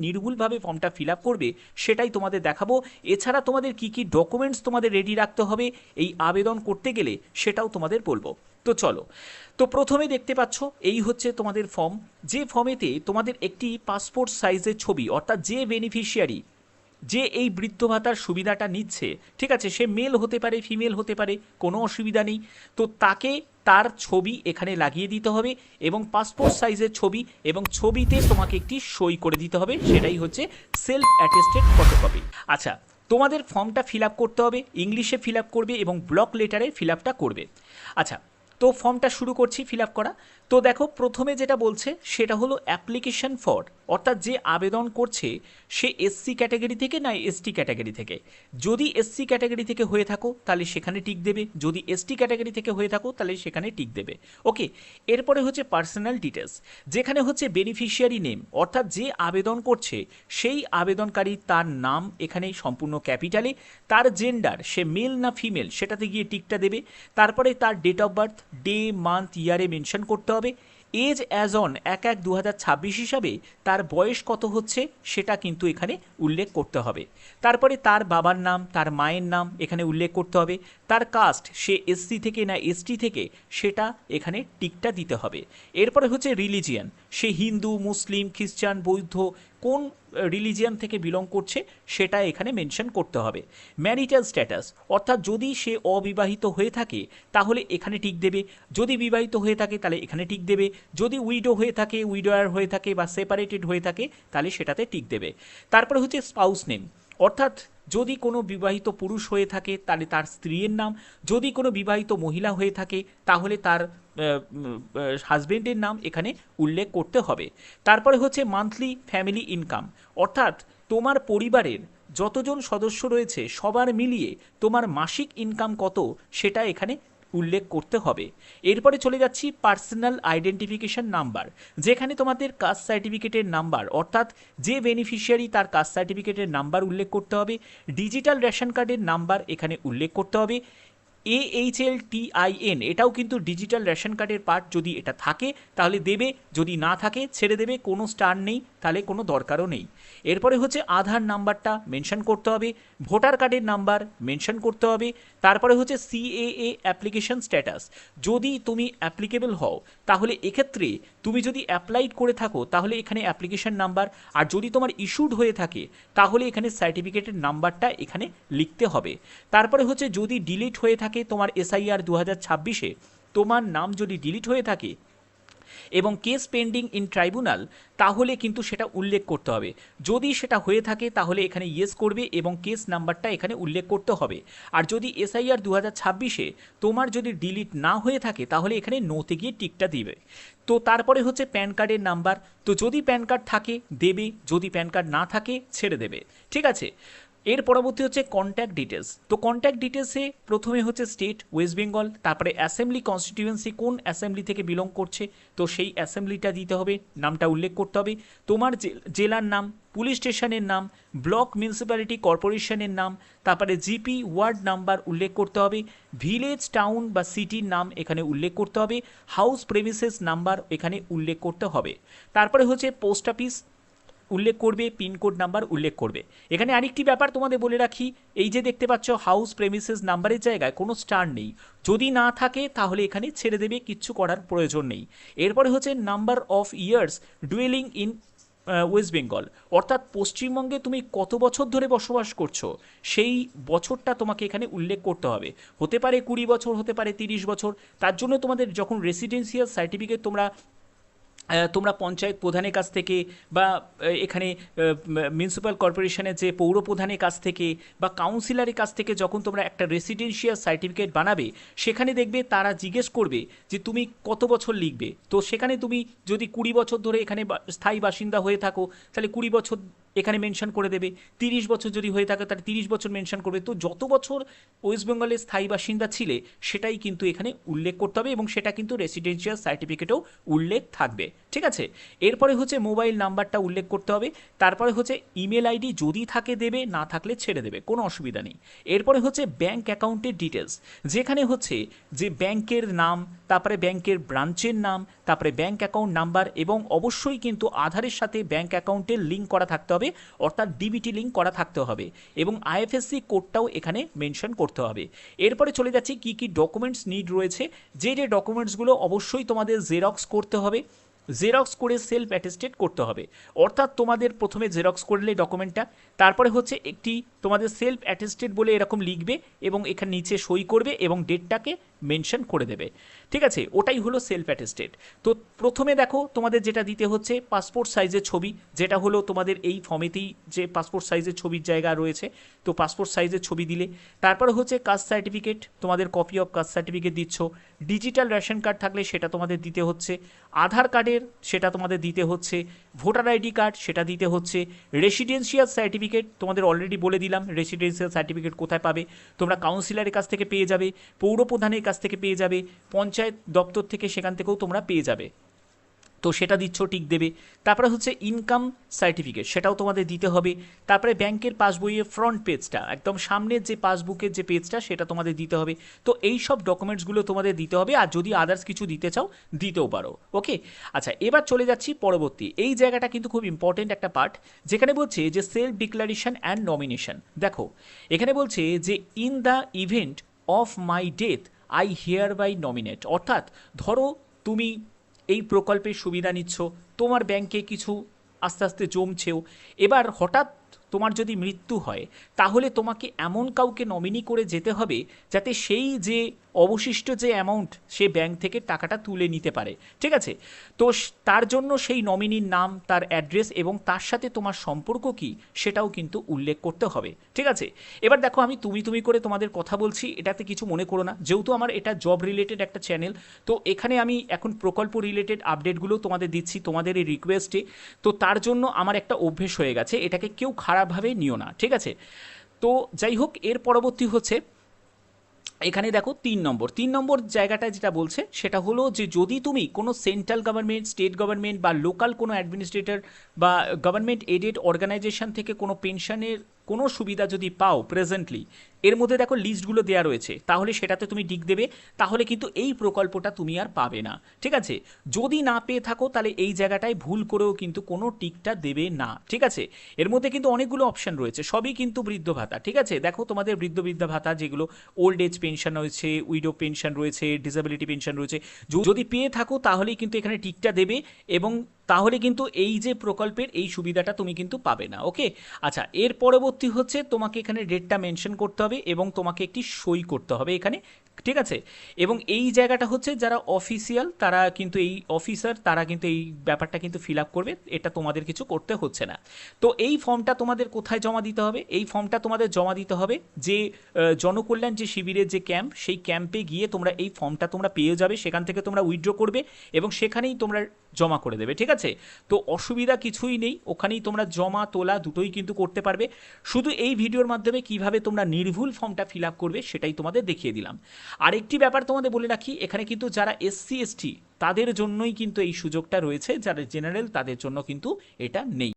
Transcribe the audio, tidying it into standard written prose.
নির্ভুলভাবে ফর্মটা fill up করবে সেটাই তোমাদের দেখাবো। এছাড়া তোমাদের কি কি ডকুমেন্টস তোমাদের রেডি রাখতে হবে এই আবেদন করতে গেলে সেটাও তোমাদের বলবো। তো চলো, তো প্রথমে দেখতে পাচ্ছ এই হচ্ছে তোমাদের ফর্ম, যে ফর্মেতে তোমাদের একটি পাসপোর্ট সাইজের ছবি, অর্থাৎ যে বেনিফিশিয়ারি, যে এই বৃদ্ধ ভাতার সুবিধাটা নিচ্ছে, ঠিক আছে, সে মেল হতে পারে ফিমেল হতে পারে, কোনো অসুবিধা নেই। তো তাকে তার ছবি এখানে লাগিয়ে দিতে হবে এবং পাসপোর্ট সাইজের ছবি, এবং ছবিতে তোমাকে একটি সই করে দিতে হবে, সেটাই হচ্ছে সেলফ অ্যাটেস্টেড ফটোকপি। আচ্ছা, তোমাদের ফর্মটা ফিল আপ করতে হবে, ইংলিশে ফিল আপ করবে এবং ব্লক লেটারে ফিল আপটা করবে। আচ্ছা, তো ফর্মটা শুরু করছি ফিল আপ করা। তো দেখো প্রথমে যেটা বলছে সেটা হলো অ্যাপ্লিকেশন ফর, অর্থাৎ যে আবেদন করছে সে এসসি ক্যাটাগরি থেকে না এসটি ক্যাটাগরি থেকে। যদি এসসি ক্যাটাগরি থেকে হয়ে থাকো তাহলে সেখানে টিক দেবে, যদি এসটি ক্যাটাগরি থেকে হয়ে থাকো তাহলে সেখানে টিক দেবে। ওকে, এরপরে হচ্ছে পার্সোনাল ডিটেলস, যেখানে হচ্ছে বেনিফিশিয়ারি নেম, অর্থাৎ যে আবেদন করছে সেই আবেদনকারী তার নাম এখানে সম্পূর্ণ ক্যাপিটালে, তার জেন্ডার সে মেল না ফিমেল সেটাতে গিয়ে টিকটা দেবে। তারপরে তার date of birth, day month ইয়ারে মেনশন করতে হবে। এজ অ্যাজ অন 1/1/2026 হিসাবে তার বয়স কত হচ্ছে সেটা কিন্তু এখানে উল্লেখ করতে হবে। তারপরে তার বাবার নাম, তার মায়ের নাম এখানে উল্লেখ করতে হবে। তার কাস্ট, সে এসসি থেকে না এসটি থেকে সেটা এখানে টিকটা দিতে হবে। এরপরে হচ্ছে রিলিজিয়ান, সে হিন্দু, মুসলিম, খ্রিস্টান, বৌদ্ধ, কোন রিলিজিয়ান থেকে বিলং করছে সেটা এখানে মেনশন করতে হবে। ম্যারিটাল স্ট্যাটাস, অর্থাৎ যদি সে অবিবাহিত হয়ে থাকে তাহলে এখানে টিক দেবে, যদি বিবাহিত হয়ে থাকে তাহলে এখানে টিক দেবে, যদি উইডো হয়ে থাকে, উইডোয়ার হয়ে থাকে বা সেপারেটেড হয়ে থাকে তাহলে সেটাতে টিক দেবে। তারপরে হচ্ছে স্পাউস নেম, অর্থাৎ যদি কোনো বিবাহিত পুরুষ হয়ে থাকে তাহলে তার স্ত্রীর নাম, যদি কোনো বিবাহিত মহিলা হয়ে থাকে তাহলে তার হাজবেন্ডের নাম এখানে উল্লেখ করতে হবে। তারপরে হচ্ছে মান্থলি ফ্যামিলি ইনকাম, অর্থাৎ তোমার পরিবারের যতজন সদস্য রয়েছে সবার মিলিয়ে তোমার মাসিক ইনকাম কত সেটা এখানে উল্লেখ করতে হবে। এরপরে চলে যাচ্ছি পার্সোনাল আইডেন্টিফিকেশন নাম্বার, যেখানে তোমাদের কাস্ট সার্টিফিকেটের নাম্বার, অর্থাৎ যে বেনিফিশিয়ারি তার কাস্ট সার্টিফিকেটের নাম্বার উল্লেখ করতে হবে। ডিজিটাল রেশন কার্ডের নাম্বার এখানে উল্লেখ করতে হবে। AHLTIN এটাও কিন্তু ডিজিটাল রেশন কার্ডের পার্ট, যদি এটা থাকে তাহলে দেবে, যদি না থাকে ছেড়ে দেবে, কোনো স্টার নেই তাহলে কোনো দরকারও নেই। এরপরে হচ্ছে আধার নাম্বারটা মেনশন করতে হবে, ভোটার কার্ডের নাম্বার মেনশন করতে হবে। তারপরে হচ্ছে CAA অ্যাপ্লিকেশন স্ট্যাটাস, যদি তুমি অ্যাপ্লিকেবল হও তাহলে এক্ষেত্রে তুমি যদি অ্যাপ্লাইড করে থাকো তাহলে এখানে অ্যাপ্লিকেশন নাম্বার, আর যদি তোমার ইস্যুড হয়ে থাকে তাহলে এখানে সার্টিফিকেটের নাম্বারটা এখানে লিখতে হবে। তারপরে হচ্ছে যদি ডিলিট হয়ে থাকে তোমার SIR 2026-এ, তোমার নাম যদি ডিলিট হয়ে থাকে এবং কেস পেন্ডিং ইন ট্রাইব্যুনাল তাহলে কিন্তু সেটা উল্লেখ করতে হবে। যদি সেটা হয়ে থাকে তাহলে এখানে ইয়েস করবে এবং কেস নাম্বারটা এখানে উল্লেখ করতে হবে। আর যদি SIR 2026-এ তোমার যদি ডিলিট না হয়ে থাকে তাহলে এখানে নোতে গিয়ে টিকটা দিবে। তো তারপরে হচ্ছে প্যান কার্ডের নাম্বার, তো যদি প্যান কার্ড থাকে দেবে, যদি প্যান কার্ড না থাকে ছেড়ে দেবে, ঠিক আছে। এর পরবর্তী হচ্ছে কন্ট্যাক্ট ডিটেলস, তো কন্ট্যাক্ট ডিটেলসে প্রথমে হচ্ছে স্টেট ওয়েস্ট বেঙ্গল, তারপরে অ্যাসেম্বলি কনস্টিটিউয়েন্সি কোন অ্যাসেম্বলি থেকে বিলং করছে তো সেই অ্যাসেম্বলিটা দিতে হবে, নামটা উল্লেখ করতে হবে। তোমার জেলার নাম, পুলিশ স্টেশনের নাম, ব্লক মিউনিসিপ্যালিটি কর্পোরেশনের নাম, তারপরে জিপি ওয়ার্ড নাম্বার উল্লেখ করতে হবে। ভিলেজ, টাউন বা সিটির নাম এখানে উল্লেখ করতে হবে। হাউস প্রেমিসেস নাম্বার এখানে উল্লেখ করতে হবে। তারপরে হচ্ছে পোস্ট অফিস উল্লেখ করবে, পিনকোড নাম্বার উল্লেখ করবে। এখানে আরেকটি ব্যাপার তোমাদের বলে রাখি, এই যে দেখতে পাচ্ছ হাউস প্রেমিসেস নাম্বারের জায়গায় কোনো স্টার নেই, যদি না থাকে তাহলে এখানে ছেড়ে দেবে, কিচ্ছু করার প্রয়োজন নেই। এরপরে হচ্ছে number of years duelling in West Bengal, অর্থাৎ পশ্চিমবঙ্গে তুমি কত বছর ধরে বসবাস করছো সেই বছরটা তোমাকে এখানে উল্লেখ করতে হবে। হতে পারে 20 বছর, হতে পারে 30 বছর। তার জন্য তোমাদের যখন রেসিডেন্সিয়াল সার্টিফিকেট তোমরা পঞ্চায়েত প্রধানের কাছ থেকে বা এখানে মিউনিসিপ্যাল কর্পোরেশনের যে পৌর প্রধানের কাছ থেকে বা কাউন্সিলরের কাছ থেকে যখন তোমরা একটা রেসিডেন্সিয়াল সার্টিফিকেট বানাবে সেখানে দেখবে তারা জিজ্ঞেস করবে যে তুমি কত বছর লিখবে, তো সেখানে তুমি যদি 20 বছর ধরে এখানে স্থায়ী বাসিন্দা হয়ে থাকো তাহলে 20 বছর এখানে মেনশন করে দেবে। 30 বছর যদি হয়ে থাকে তাহলে 30 বছর মেনশন করবে। তো যত বছর ওয়েস্ট বেঙ্গলের স্থায়ী বাসিন্দা ছিলে সেটাই কিন্তু এখানে উল্লেখ করতে হবে এবং সেটা কিন্তু রেসিডেন্সিয়াল সার্টিফিকেটেও উল্লেখ থাকবে, ঠিক আছে। এরপরে হচ্ছে মোবাইল নাম্বারটা উল্লেখ করতে হবে। তারপরে হচ্ছে ইমেল আইডি যদি থাকে দেবে, না থাকলে ছেড়ে দেবে, কোনো অসুবিধা নেই। এরপরে হচ্ছে ব্যাঙ্ক অ্যাকাউন্টের ডিটেলস, যেখানে হচ্ছে যে ব্যাংকের নাম, তারপরে ব্যাংকের ব্রাঞ্চের নাম, তারপরে ব্যাঙ্ক অ্যাকাউন্ট নাম্বার এবং অবশ্যই কিন্তু আধারের সাথে ব্যাঙ্ক অ্যাকাউন্টের লিঙ্ক করা থাকতে হবে, অর্থাৎ ডিবিটি লিঙ্ক করা থাকতে হবে এবং আইএফএসসি কোডটাও এখানে মেনশন করতে হবে। এরপরে চলে যাচ্ছি কী কী ডকুমেন্টস নিড রয়েছে। যে যে ডকুমেন্টসগুলো অবশ্যই তোমাদের জেরক্স করতে হবে, জেরক্স করে সেলফ অ্যাটেস্টেড করতে হবে, অর্থাৎ তোমাদের প্রথমে জেরক্স করলে ডকুমেন্টটা, তারপরে হচ্ছে একটি তোমাদের সেলফ অ্যাটেস্টেড বলে এরকম লিখবে এবং এখানে নিচে সই করবে এবং ডেটটাকে মেনশন করে দেবে, ঠিক আছে। ওটাই হলো সেলফ অ্যাটেস্টেড। তো প্রথমে দেখো তোমাদের যেটা দিতে হচ্ছে পাসপোর্ট সাইজের ছবি, যেটা হলো তোমাদের এই ফর্মেতেই যে পাসপোর্ট সাইজের ছবির জায়গা রয়েছে, তো পাসপোর্ট সাইজের ছবি দিলে। তারপরে হচ্ছে কাস্ট সার্টিফিকেট, তোমাদের কপি অফ কাস্ট সার্টিফিকেট দিচ্ছ। ডিজিটাল রেশন কার্ড থাকলে সেটা তোমাদের দিতে হচ্ছে, আধার কার্ডের সেটা তোমাদের দিতে হচ্ছে, ভোটার আইডি কার্ড সেটা দিতে হচ্ছে, রেসিডেন্সিয়াল সার্টিফিকেট তোমাদের অলরেডি বলে দিলাম রেসিডেন্সিয়াল সার্টিফিকেট কোথায় পাবে, তোমরা কাউন্সিলরের কাছ থেকে পেয়ে যাবে, পৌর প্রধানের কাছ থেকে পেয়ে যাবে, পঞ্চায়েত দপ্তর থেকে সেখান থেকেও তোমরা পেয়ে যাবে, তো সেটা দিচ্ছ, টিক দেবে। তারপরে হচ্ছে ইনকাম সার্টিফিকেট, সেটাও তোমাদের দিতে হবে। তারপরে ব্যাংকের পাসবইয়ের ফ্রন্ট পেজটা, একদম সামনের যে পাসবুকের যে পেজটা সেটা তোমাদের দিতে হবে। তো এই সব ডকুমেন্টসগুলো তোমাদের দিতে হবে, আর যদি আদার্স কিছু দিতে চাও দিতেও পারো, ওকে। আচ্ছা, এবার চলে যাচ্ছি পরবর্তী। এই জায়গাটা কিন্তু খুব ইম্পর্টেন্ট একটা পার্ট, যেখানে বলছে যে সেলফ ডিক্লারেশন অ্যান্ড নমিনেশন। দেখো এখানে বলছে যে in the event of my death I hereby nominate, অর্থাৎ ধরো তুমি এই প্রকল্পের সুবিধা নিচ্ছ, তোমার ব্যাংকে কিছু আস্তে আস্তে জমছেও, এবার হঠাৎ তোমার যদি মৃত্যু হয় তাহলে তোমাকে এমন কাউকে নমিনি করে যেতে হবে যাতে সেই যে অবশিষ্ট যে অ্যামাউন্ট সে ব্যাংক থেকে টাকাটা তুলে নিতে পারে, ঠিক আছে। তো তার জন্য সেই নমিনির নাম, তার অ্যাড্রেস এবং তার সাথে তোমার সম্পর্ক কী সেটাও কিন্তু উল্লেখ করতে হবে, ঠিক আছে। এবার দেখো আমি তুমি করে তোমাদের কথা বলছি, এটাতে কিছু মনে করো না, যেহেতু আমার এটা জব রিলেটেড একটা চ্যানেল, তো এখানে আমি এখন প্রকল্প রিলেটেড আপডেটগুলো তোমাদের দিচ্ছি তোমাদের এই রিকোয়েস্টে। তো তার জন্য আমার একটা অভ্যেস হয়ে গেছে, এটাকে কেউ খারাপভাবে নিও না, ঠিক আছে। তো যাই হোক, এর পরবর্তী হচ্ছে এখানে দেখো 3 নম্বর জায়গাটা যেটা বলছে সেটা হলো যে যদি তুমি কোনো সেন্ট্রাল গভর্নমেন্ট, স্টেট গভর্নমেন্ট বা লোকাল কোনো অ্যাডমিনিস্ট্রেটর বা গভর্নমেন্ট এডেড অর্গানাইজেশন থেকে কোনো পেনশনের কোনো সুবিধা যদি পাও প্রেজেন্টলি, এর মধ্যে দেখো লিস্টগুলো দেওয়া রয়েছে, তাহলে সেটাতে তুমি টিক দেবে, তাহলে কিন্তু এই প্রকল্পটা তুমি আর পাবে না, ঠিক আছে। যদি না পেয়ে থাকো তাহলে এই জায়গাটায় ভুল করেও কিন্তু কোনো টিকটা দেবে না, ঠিক আছে। এর মধ্যে কিন্তু অনেকগুলো অপশন রয়েছে, সবই কিন্তু বৃদ্ধ ভাতা, ঠিক আছে। দেখো তোমাদের বৃদ্ধা ভাতা যেগুলো ওল্ড এজ পেনশন রয়েছে, উইডো পেনশন রয়েছে, ডিসেবিলিটি পেনশন রয়েছে, যদি পেয়ে থাকো তাহলেই কিন্তু এখানে টিকটা দেবে এবং তাহলে কিন্তু এই যে প্রকল্পের এই সুবিধাটা তুমি কিন্তু পাবে না, ওকে। আচ্ছা, এর পরবর্তী হচ্ছে তোমাকে এখানে ডেটটা মেনশন করতে হবে এবং তোমাকে একটি সই করতে হবে এখানে, ঠিক আছে। এবং এই জায়গাটা হচ্ছে যারা অফিসিয়াল তারা কিন্তু এই অফিসার তারা কিন্তু এই ব্যাপারটা কিন্তু ফিল আপ করবে, এটা তোমাদের কিছু করতে হচ্ছে না। তো এই ফর্মটা তোমাদের কোথায় জমা দিতে হবে? এই ফর্মটা তোমাদের জমা দিতে হবে যে জনকল্যাণ যে শিবিরের যে ক্যাম্প, সেই ক্যাম্পে গিয়ে তোমরা এই ফর্মটা তোমরা পেয়ে যাবে, সেখান থেকে তোমরা উইথড্র করবে এবং সেখানেই তোমরা জমা করে দেবে, ঠিক আছে। তো অসুবিধা কিছুই নেই, ওখানেই তোমরা জমা তোলা দুটোই কিন্তু করতে পারবে। শুধু এই ভিডিওর মাধ্যমে কিভাবে তোমরা নির্ভুল ফর্মটা ফিল আপ করবে সেটাই তোমাদের দেখিয়ে দিলাম। আরেকটি ব্যাপার তোমাদের বলে রাখি, এখানে কিন্তু যারা SC ST তাদের জন্যই কিন্তু এই সুযোগটা রয়েছে, যারা জেনারেল তাদের জন্য কিন্তু এটা নেই।